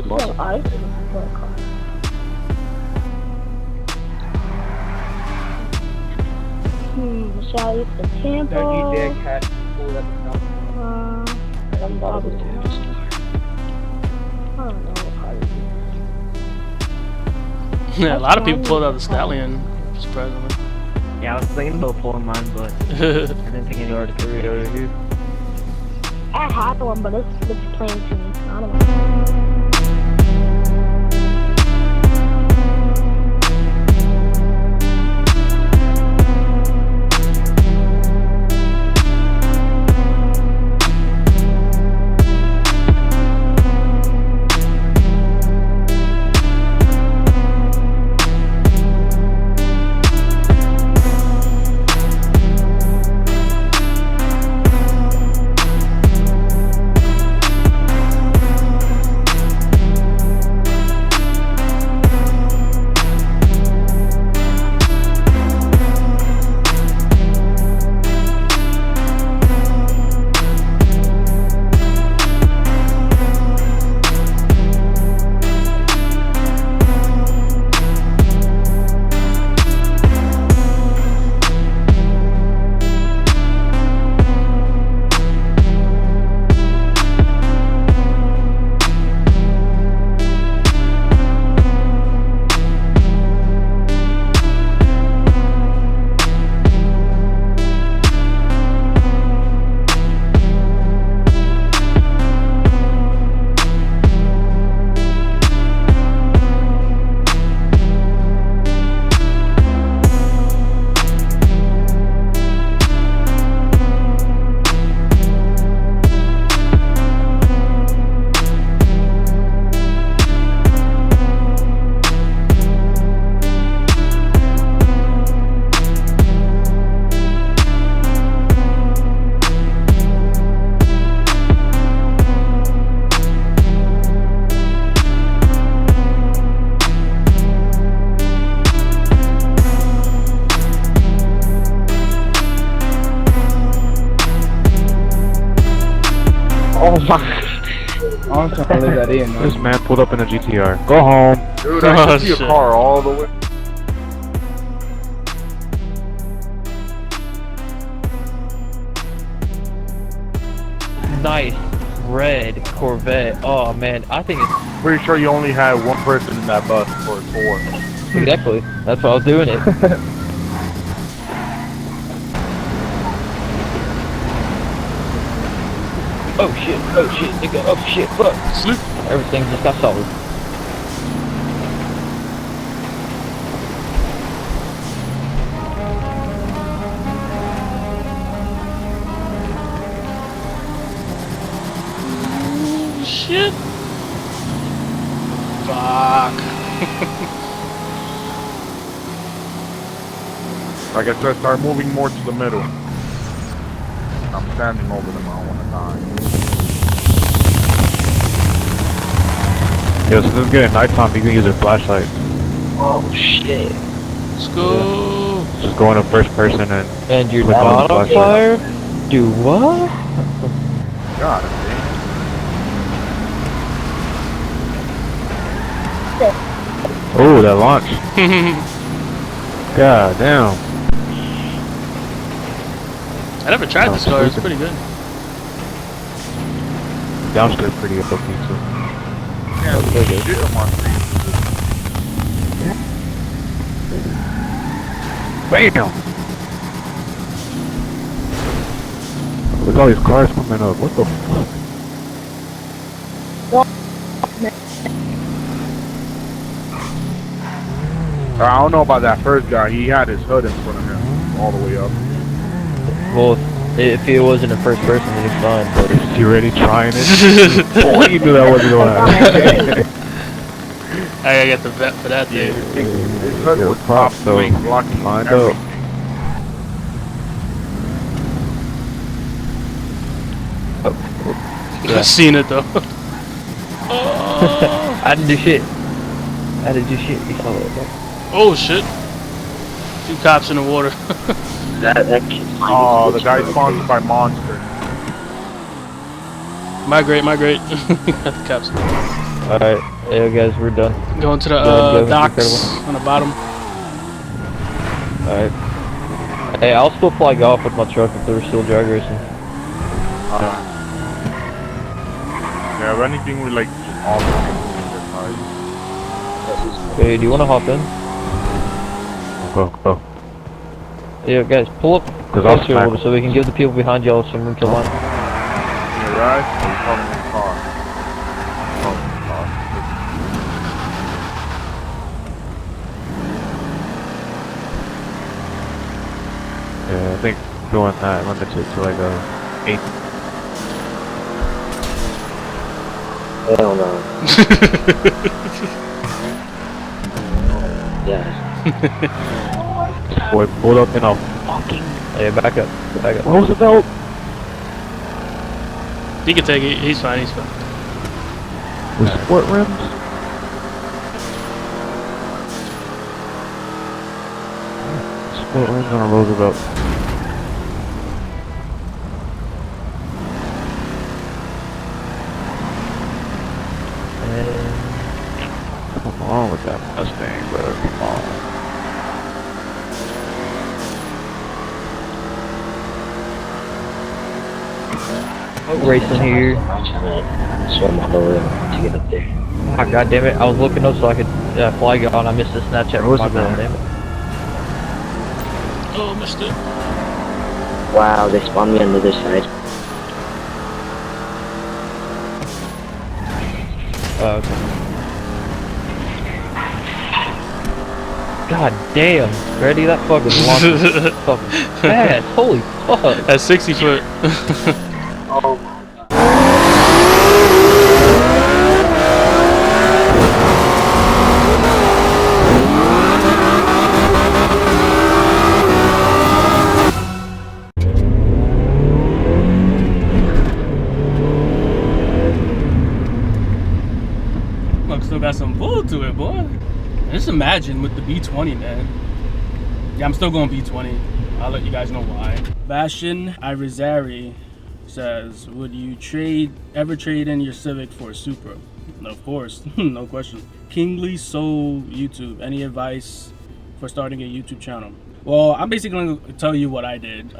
muscle. I see the car. Shall I use the tempo? Don't you dare catch all that stuff. I'm probably I don't know what car to use. Yeah, a lot of people pulled out the Stallion, surprisingly. Yeah, I was thinking about pulling mine, but I didn't think any already threw it over here. I had one, but it's plain to me. I don't know. Oh my! I was trying to leave that in. This man pulled up in a GTR. Go home. Dude, I can see a car all the way. Nice red Corvette. Oh man, I think it's Pretty sure you only had one person in that bus for 4. exactly. That's why I was doing it. Oh shit! Oh shit! Nigga! Oh shit! Fuck! Sleep. Everything just got solid. Shit. Fuck. Like I said, start moving more to the middle. I'm standing over them all one time. Yo, since it's getting nighttime, you can use a flashlight. Oh shit! Let's go. Just go in a first person and And you're click not on flashlight. fire? Do what? God Oh, that launch. God damn. I never tried this car, it's pretty good. Downstairs pretty okay too. damn. Shit on my feet. Bam! Look at all these cars coming up. What the fuck? I don't know about that first guy. He had his hood in front of him all the way up. Well, if it wasn't a first person, then it's fine. But Is he already trying it? Boy, you knew that wasn't going to happen. I gotta get the vet for that dude. His hood Yeah, was props, top though. wing blocking Lined up. everything. I've seen it though. I didn't do shit. I didn't do shit. You saw that? Oh shit. 2 cops in the water. Oh, the guy sponsored by Monster. Migrate, migrate. Got the cops. Alright. Yeah, guys, we're done. Going to the Go, docks on the bottom. Alright. Hey, I'll still flag off with my truck if there's still drag racing. Yeah, if anything, we like just alternate. Hey, do you want to hop in? Go. Yeah, guys, pull up Cause I'll closer a little so we can give the people behind y'all some room to line. You're right. Or you talking in the car? Talking in the car. Yeah, I think doing that limited to like a 8. Hell no. Yeah. Boy, pull up and I'll fucking. Hey, back up. What was the belt? He can take it. He's fine. He's fine. With sport rims? Sport rims on a Roosevelt. Come on with that Mustang, bro. Come on. Racing here. Swim all over to get up there. Ah, God damn it! I was looking up so I could flag it on. I missed the Snapchat. What was My it, bad, man? damn it. Oh, missed it. Wow, they spawned me on the other side. Okay. God damn, Ready? That fucking launch is fucking fast. Holy fuck. At 60 foot. Look, still got some pull to it, boy. Just imagine with the B20, man. Yeah, I'm still going B20. I'll let you guys know why. Bastion Irizari says, would you ever trade in your Civic for a Supra? No, of course, no question. Kingly Soul YouTube, any advice for starting a YouTube channel? Well, I'm basically going to tell you what I did.